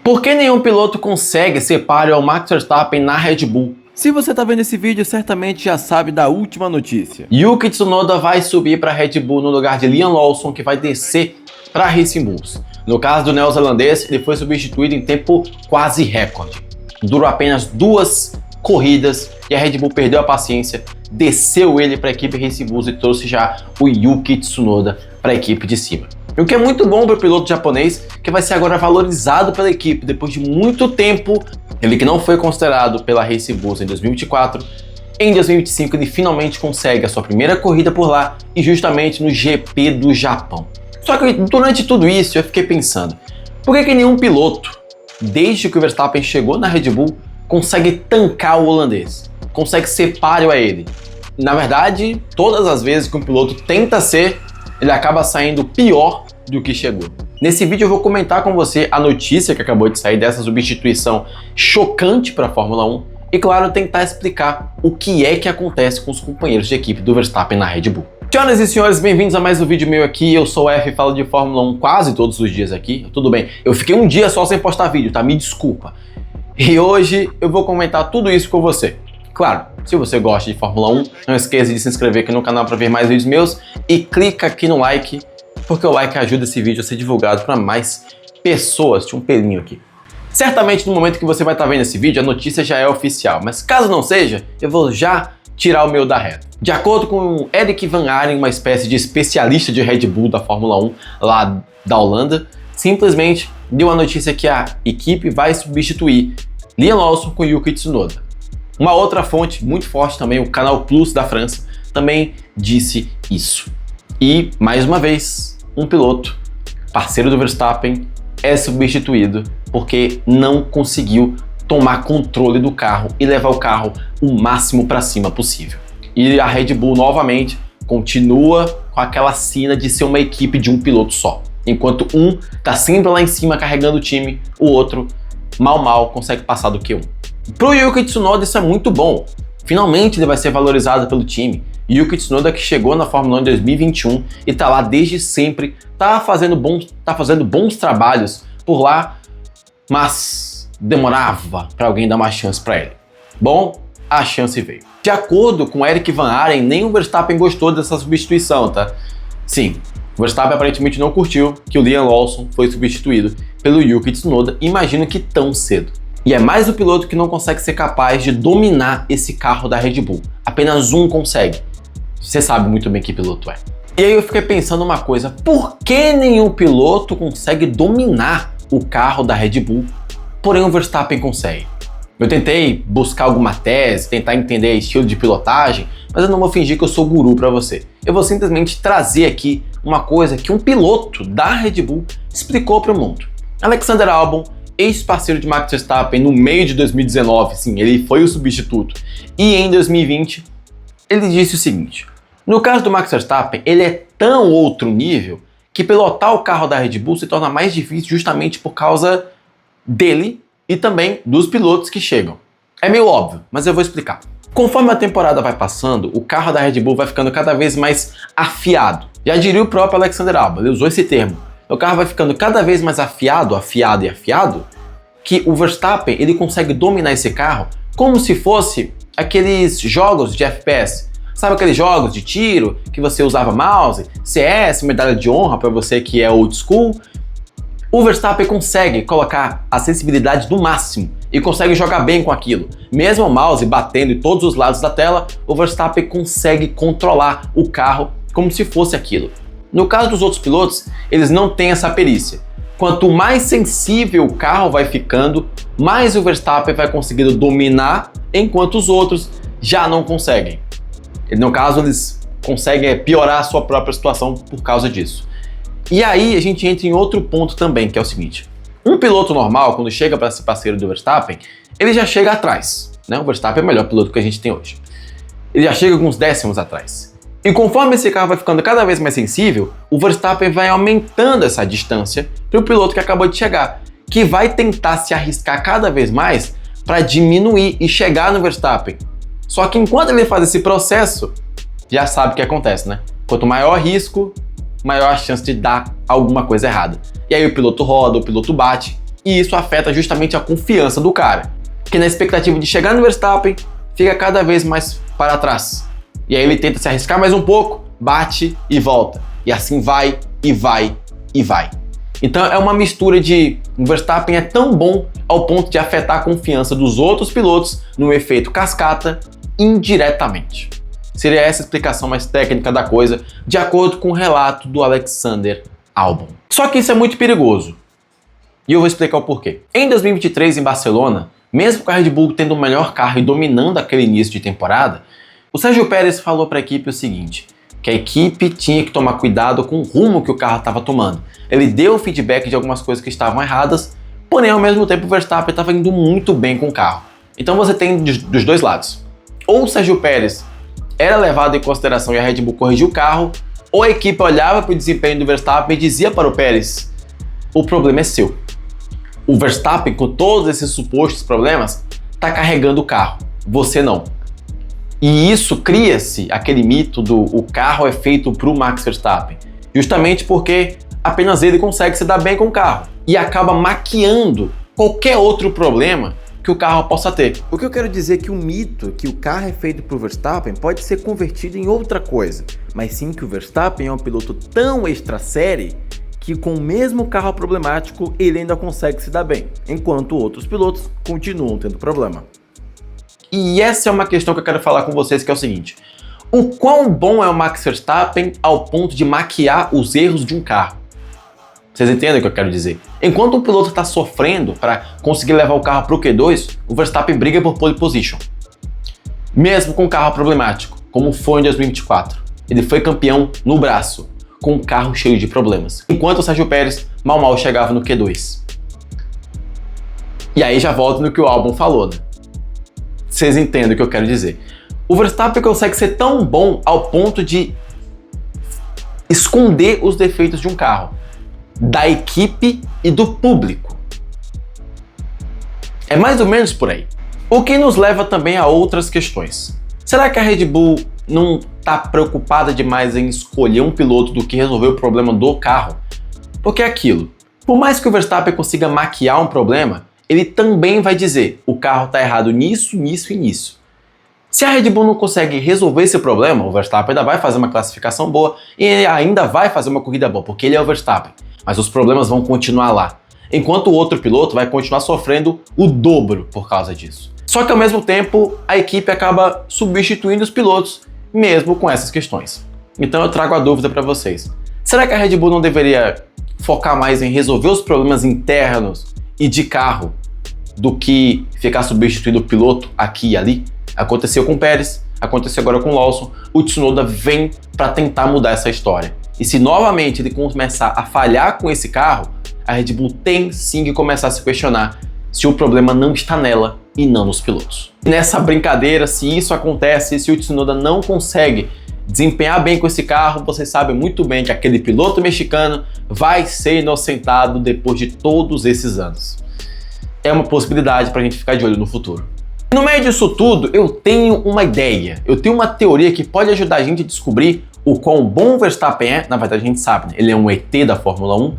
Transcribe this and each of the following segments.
Por que nenhum piloto consegue ser páreo ao Max Verstappen na Red Bull? Se você está vendo esse vídeo, certamente já sabe da última notícia. Yuki Tsunoda vai subir para a Red Bull no lugar de Liam Lawson, que vai descer para a Racing Bulls. No caso do neozelandês, ele foi substituído em tempo quase recorde. Durou apenas 2 corridas e a Red Bull perdeu a paciência, desceu ele para a equipe Racing Bulls e trouxe já o Yuki Tsunoda para a equipe de cima. O que é muito bom para o piloto japonês, que vai ser agora valorizado pela equipe depois de muito tempo. Ele que não foi considerado pela Racing Bulls em 2024, em 2025 ele finalmente consegue a sua primeira corrida por lá e justamente no GP do Japão. Só que durante tudo isso eu fiquei pensando, por que nenhum piloto, desde que o Verstappen chegou na Red Bull, consegue tancar o holandês? Consegue ser páreo a ele? Na verdade, todas as vezes que um piloto tenta ser, ele acaba saindo pior do que chegou. Nesse vídeo eu vou comentar com você a notícia que acabou de sair dessa substituição chocante para a Fórmula 1 e, claro, tentar explicar o que é que acontece com os companheiros de equipe do Verstappen na Red Bull. Senhoras e senhores, bem-vindos a mais um vídeo meu aqui. Eu sou o F e falo de Fórmula 1 quase todos os dias aqui. Tudo bem, eu fiquei um dia só sem postar vídeo, tá? Me desculpa. E hoje eu vou comentar tudo isso com você. Claro, se você gosta de Fórmula 1, não esqueça de se inscrever aqui no canal para ver mais vídeos meus e clica aqui no like, porque o like ajuda esse vídeo a ser divulgado para mais pessoas. Tinha um pelinho aqui. Certamente no momento que você vai estar vendo esse vídeo, a notícia já é oficial, mas caso não seja, eu vou já tirar o meu da reta. De acordo com Eric Van Aren, uma espécie de especialista de Red Bull da Fórmula 1 lá da Holanda, simplesmente deu a notícia que a equipe vai substituir Liam Lawson com Yuki Tsunoda. Uma outra fonte muito forte também, o Canal Plus da França, também disse isso. E, mais uma vez, um piloto, parceiro do Verstappen, é substituído porque não conseguiu tomar controle do carro e levar o carro o máximo para cima possível. E a Red Bull, novamente, continua com aquela sina de ser uma equipe de um piloto só. Enquanto um tá sempre lá em cima carregando o time, o outro, mal consegue passar do Q1. Pro Yuki Tsunoda isso é muito bom. Finalmente ele vai ser valorizado pelo time. Yuki Tsunoda, que chegou na Fórmula 1 em 2021 e tá lá desde sempre, tá fazendo bons trabalhos por lá, mas demorava para alguém dar uma chance para ele. Bom, a chance veio. De acordo com Eric Van Aren, nem o Verstappen gostou dessa substituição, tá? Sim, o Verstappen aparentemente não curtiu que o Liam Lawson foi substituído pelo Yuki Tsunoda, imagino que tão cedo. E é mais o piloto que não consegue ser capaz de dominar esse carro da Red Bull. Apenas um consegue. Você sabe muito bem que piloto é. E aí eu fiquei pensando uma coisa, por que nenhum piloto consegue dominar o carro da Red Bull, porém o Verstappen consegue? Eu tentei buscar alguma tese, tentar entender estilo de pilotagem, mas eu não vou fingir que eu sou guru para você. Eu vou simplesmente trazer aqui uma coisa que um piloto da Red Bull explicou para o mundo. Alexander Albon, ex-parceiro de Max Verstappen no meio de 2019, sim, ele foi o substituto, e em 2020 ele disse o seguinte: no caso do Max Verstappen, ele é tão outro nível que pilotar o carro da Red Bull se torna mais difícil justamente por causa dele e também dos pilotos que chegam. É meio óbvio, mas eu vou explicar. Conforme a temporada vai passando, o carro da Red Bull vai ficando cada vez mais afiado. Já diria o próprio Alexander Albon, ele usou esse termo. O carro vai ficando cada vez mais afiado, que o Verstappen ele consegue dominar esse carro como se fosse aqueles jogos de FPS. Sabe aqueles jogos de tiro que você usava mouse, CS, medalha de honra para você que é old school? O Verstappen consegue colocar a sensibilidade no máximo e consegue jogar bem com aquilo. Mesmo o mouse batendo em todos os lados da tela, o Verstappen consegue controlar o carro como se fosse aquilo. No caso dos outros pilotos, eles não têm essa perícia. Quanto mais sensível o carro vai ficando, mais o Verstappen vai conseguindo dominar, enquanto os outros já não conseguem. No caso, eles conseguem piorar a sua própria situação por causa disso. E aí a gente entra em outro ponto também, que é o seguinte. Um piloto normal, quando chega para ser parceiro do Verstappen, ele já chega atrás, né? O Verstappen é o melhor piloto que a gente tem hoje. Ele já chega alguns décimos atrás. E conforme esse carro vai ficando cada vez mais sensível, o Verstappen vai aumentando essa distância para o piloto que acabou de chegar, que vai tentar se arriscar cada vez mais para diminuir e chegar no Verstappen. Só que enquanto ele faz esse processo, já sabe o que acontece, né? Quanto maior risco, maior a chance de dar alguma coisa errada. E aí o piloto roda, o piloto bate, E isso afeta justamente a confiança do cara, que na expectativa de chegar no Verstappen, fica cada vez mais para trás. E aí ele tenta se arriscar mais um pouco, bate e volta. E assim vai, e vai, e vai. Então é uma mistura de o Verstappen é tão bom ao ponto de afetar a confiança dos outros pilotos no efeito cascata indiretamente. Seria essa a explicação mais técnica da coisa, de acordo com o relato do Alexander Albon. Só que isso é muito perigoso. E eu vou explicar o porquê. Em 2023, em Barcelona, mesmo com a Red Bull tendo o melhor carro e dominando aquele início de temporada, o Sérgio Pérez falou para a equipe o seguinte, que a equipe tinha que tomar cuidado com o rumo que o carro estava tomando. Ele deu feedback de algumas coisas que estavam erradas, porém ao mesmo tempo o Verstappen estava indo muito bem com o carro. Então você tem dos dois lados. Ou o Sérgio Pérez era levado em consideração e a Red Bull corrigiu o carro, ou a equipe olhava para o desempenho do Verstappen e dizia para o Pérez, o problema é seu. O Verstappen, com todos esses supostos problemas, está carregando o carro, você não. E isso cria-se aquele mito do o carro é feito para o Max Verstappen, justamente porque apenas ele consegue se dar bem com o carro e acaba maquiando qualquer outro problema que o carro possa ter. O que eu quero dizer é que o mito que o carro é feito para o Verstappen pode ser convertido em outra coisa, mas sim que o Verstappen é um piloto tão extra série que com o mesmo carro problemático ele ainda consegue se dar bem, enquanto outros pilotos continuam tendo problema. E essa é uma questão que eu quero falar com vocês, que é o seguinte: o quão bom é o Max Verstappen ao ponto de maquiar os erros de um carro? Vocês entendem o que eu quero dizer? Enquanto um piloto está sofrendo para conseguir levar o carro para o Q2, o Verstappen briga por pole position. Mesmo com um carro problemático, como foi em 2024. Ele foi campeão no braço, com um carro cheio de problemas. Enquanto o Sérgio Pérez mal chegava no Q2. E aí já volto no que o Albon falou, né? Vocês entendem o que eu quero dizer. O Verstappen consegue ser tão bom ao ponto de esconder os defeitos de um carro, da equipe e do público. É mais ou menos por aí. O que nos leva também a outras questões. Será que a Red Bull não está preocupada demais em escolher um piloto do que resolver o problema do carro? Porque é aquilo. Por mais que o Verstappen consiga maquiar um problema, ele também vai dizer, o carro está errado nisso, nisso e nisso. Se a Red Bull não consegue resolver esse problema, o Verstappen ainda vai fazer uma classificação boa e ainda vai fazer uma corrida boa, porque ele é o Verstappen. Mas os problemas vão continuar lá. Enquanto o outro piloto vai continuar sofrendo o dobro por causa disso. Só que ao mesmo tempo, a equipe acaba substituindo os pilotos, mesmo com essas questões. Então eu trago a dúvida para vocês. Será que a Red Bull não deveria focar mais em resolver os problemas internos e de carro do que ficar substituindo o piloto aqui e ali? Aconteceu com o Pérez, aconteceu agora com o Lawson. O Tsunoda vem para tentar mudar essa história. E se novamente ele começar a falhar com esse carro, a Red Bull tem sim que começar a se questionar se o problema não está nela e não nos pilotos. E nessa brincadeira, se isso acontece, se o Tsunoda não consegue desempenhar bem com esse carro, vocês sabem muito bem que aquele piloto mexicano vai ser inocentado depois de todos esses anos. É uma possibilidade para a gente ficar de olho no futuro. No meio disso tudo, eu tenho uma ideia, eu tenho uma teoria que pode ajudar a gente a descobrir o quão bom o Verstappen é. Na verdade a gente sabe, né? Ele é um ET da Fórmula 1.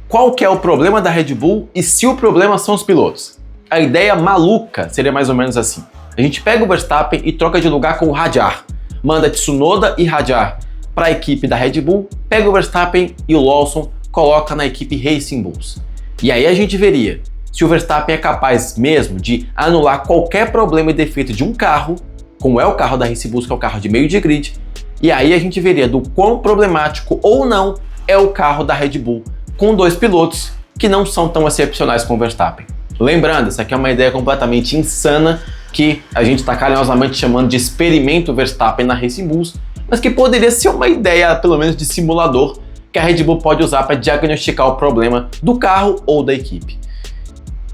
Qual que é o problema da Red Bull e se o problema são os pilotos? A ideia maluca seria mais ou menos assim. A gente pega o Verstappen e troca de lugar com o Hadjar. Manda Tsunoda e Hadjar para a equipe da Red Bull, pega o Verstappen e o Lawson, coloca na equipe Racing Bulls. E aí a gente veria se o Verstappen é capaz mesmo de anular qualquer problema e defeito de um carro, como é o carro da Racing Bulls, que é o carro de meio de grid, e aí a gente veria do quão problemático ou não é o carro da Red Bull, com dois pilotos que não são tão excepcionais como o Verstappen. Lembrando, essa aqui é uma ideia completamente insana que a gente está carinhosamente chamando de experimento Verstappen na Racing Bulls, mas que poderia ser uma ideia, pelo menos de simulador, que a Red Bull pode usar para diagnosticar o problema do carro ou da equipe.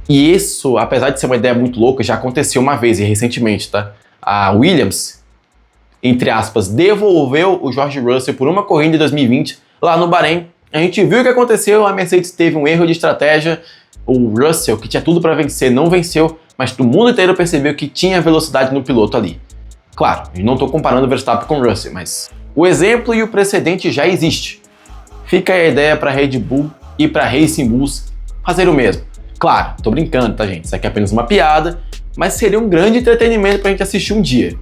E isso, apesar de ser uma ideia muito louca, já aconteceu uma vez e recentemente, tá? A Williams, entre aspas, devolveu o George Russell por uma corrida em 2020 lá no Bahrein. A gente viu o que aconteceu, a Mercedes teve um erro de estratégia, o Russell, que tinha tudo para vencer, não venceu, mas o mundo inteiro percebeu que tinha velocidade no piloto ali. Claro, eu não estou comparando o Verstappen com o Russell, mas o exemplo e o precedente já existe. Fica aí a ideia para a Red Bull e para a Racing Bulls fazer o mesmo. Claro, tô brincando, tá, gente? Isso aqui é apenas uma piada, mas seria um grande entretenimento pra gente assistir um dia.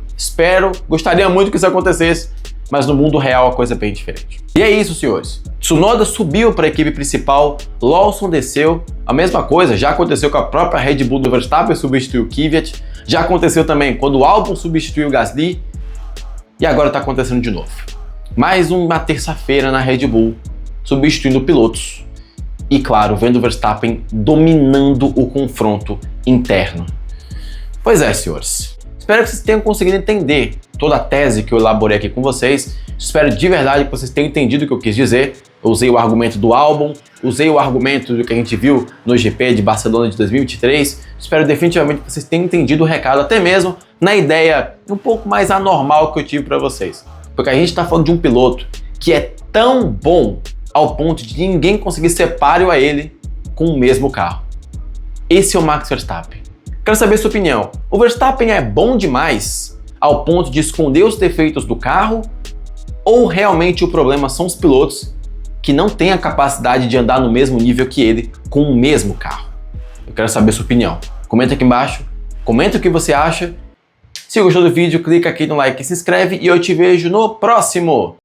Gostaria muito que isso acontecesse, mas no mundo real a coisa é bem diferente. E é isso, senhores. Tsunoda subiu para a equipe principal, Lawson desceu. A mesma coisa já aconteceu com a própria Red Bull do Verstappen, substituiu o Kvyat. Já aconteceu também quando o Albon substituiu o Gasly. E agora está acontecendo de novo. Mais uma terça-feira na Red Bull, substituindo pilotos. E claro, vendo o Verstappen dominando o confronto interno. Pois é, senhores. Espero que vocês tenham conseguido entender toda a tese que eu elaborei aqui com vocês. Espero de verdade que vocês tenham entendido o que eu quis dizer. Eu usei o argumento do Albon, usei o argumento do que a gente viu no GP de Barcelona de 2023. Espero definitivamente que vocês tenham entendido o recado, até mesmo na ideia um pouco mais anormal que eu tive para vocês. Porque a gente está falando de um piloto que é tão bom ao ponto de ninguém conseguir ser páreo a ele com o mesmo carro. Esse é o Max Verstappen. Quero saber sua opinião. O Verstappen é bom demais ao ponto de esconder os defeitos do carro? Ou realmente o problema são os pilotos que não têm a capacidade de andar no mesmo nível que ele com o mesmo carro? Eu quero saber sua opinião. Comenta aqui embaixo, comenta o que você acha. Se gostou do vídeo, clica aqui no like e se inscreve e eu te vejo no próximo!